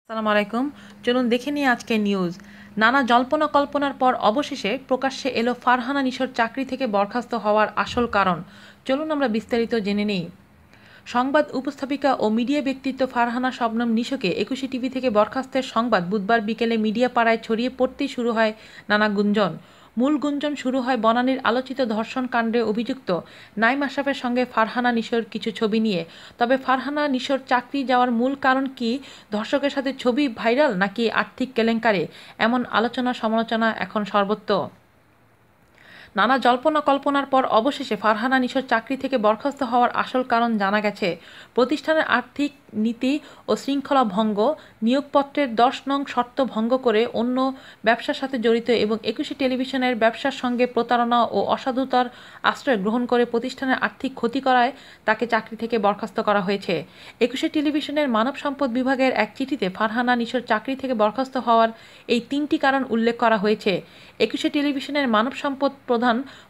আসসালামু আলাইকুম। চলুন দেখে নিই আজকের নিউজ। নানা জল্পনা কল্পনার পর অবশেষে প্রকাশ্যে এলো ফারহানা নিশোর চাকরি থেকে বরখাস্ত হওয়ার আসল কারণ। চলুন আমরা বিস্তারিত জেনে নিই। সংবাদ উপস্থাপিকা ও মিডিয়া ব্যক্তিত্ব ফারহানা শবনম নিশোকে ২১ টিভি থেকে বরখাস্তের সংবাদ বুধবার বিকেলে মিডিয়া পাড়ায় ছড়িয়ে পড়তেই শুরু হয় নানা গুঞ্জন। মূল গুঞ্জন শুরু হয় বনানীর আলোচিত ধর্ষণ কাণ্ডে অভিযুক্ত নাইম আশরাফের সঙ্গে ফারহানা নিশোর কিছু ছবি নিয়ে। তবে ফারহানা নিশোর চাকরি যাওয়ার মূল কারণ কি ধর্ষকের সাথে ছবি ভাইরাল নাকি আর্থিক কেলেঙ্কারি, এমন আলোচনা সমালোচনা এখন সর্বত্র। নানা জল্পনা কল্পনার পর অবশেষে ফারহানা নিশোর চাকরি থেকে বরখাস্ত হওয়ার আসল কারণ জানা গেছে। প্রতিষ্ঠানের আর্থিক নীতি ও শৃঙ্খলা ভঙ্গ, নিয়োগপত্রের ১০ নং শর্ত ভঙ্গ করে অন্য ব্যবসার সাথে জড়িত এবং ২১ টেলিভিশনের ব্যবসার সঙ্গে প্রতারণা ও অসাধুতার আশ্রয় গ্রহণ করে প্রতিষ্ঠানের আর্থিক ক্ষতি করায় তাকে চাকরি থেকে বরখাস্ত করা হয়েছে। ২১ টেলিভিশনের মানব সম্পদ বিভাগের এক চিঠিতে ফারহানা নিশোর চাকরি থেকে বরখাস্ত হওয়ার এই ৩টি কারণ উল্লেখ করা হয়েছে। ২১ টেলিভিশনের মানব সম্পদ প্রধান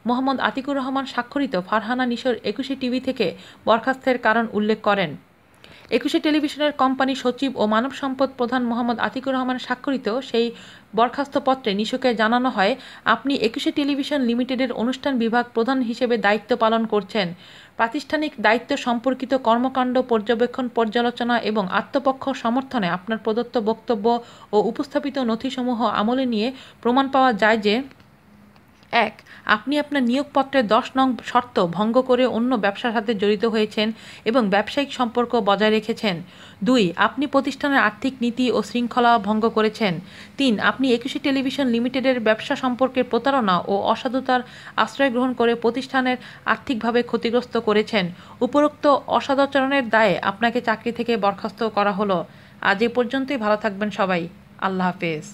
মোহাম্মদ আতিকুর রহমান স্বাক্ষরিত ফারহানা নিশোর ২১ টিভি থেকে বরখাস্তের কারণ উল্লেখ করেন। ২১ টেলিভিশনের কোম্পানি সচিব ও মানব সম্পদ প্রধান মোহাম্মদ আতিকুর রহমান স্বাক্ষরিত সেই বরখাস্তপত্রে নিশোকে জানানো হয়, আপনি ২১ টেলিভিশন লিমিটেডের অনুষ্ঠান বিভাগ প্রধান হিসেবে দায়িত্ব পালন করছেন। প্রাতিষ্ঠানিক দায়িত্ব সম্পর্কিত কর্মকাণ্ড পর্যবেক্ষণ, পর্যালোচনা এবং আত্মপক্ষ সমর্থনে আপনার প্রদত্ত বক্তব্য ও উপস্থাপিত নথিসমূহ আমলে নিয়ে প্রমাণ পাওয়া যায় যে ১. আপনি আপনার নিয়োগপত্রের ১০ নং শর্ত ভঙ্গ করে অন্য ব্যবসার সাথে জড়িত হয়েছেন এবং ব্যবসায়িক সম্পর্ক বজায় রেখেছেন। ২. আপনি প্রতিষ্ঠানের আর্থিক নীতি ও শৃঙ্খলা ভঙ্গ করেছেন। ৩. আপনি ২১ টেলিভিশন লিমিটেডের ব্যবসা সম্পর্কে প্রতারণা ও অসাধুতার আশ্রয় গ্রহণ করে প্রতিষ্ঠানের আর্থিকভাবে ক্ষতিগ্রস্ত করেছেন। উপরোক্ত অসদাচরণের দায়ে আপনাকে চাকরি থেকে বরখাস্ত করা হলো। আজ এ পর্যন্তই। ভালো থাকবেন সবাই। আল্লাহ হাফেজ।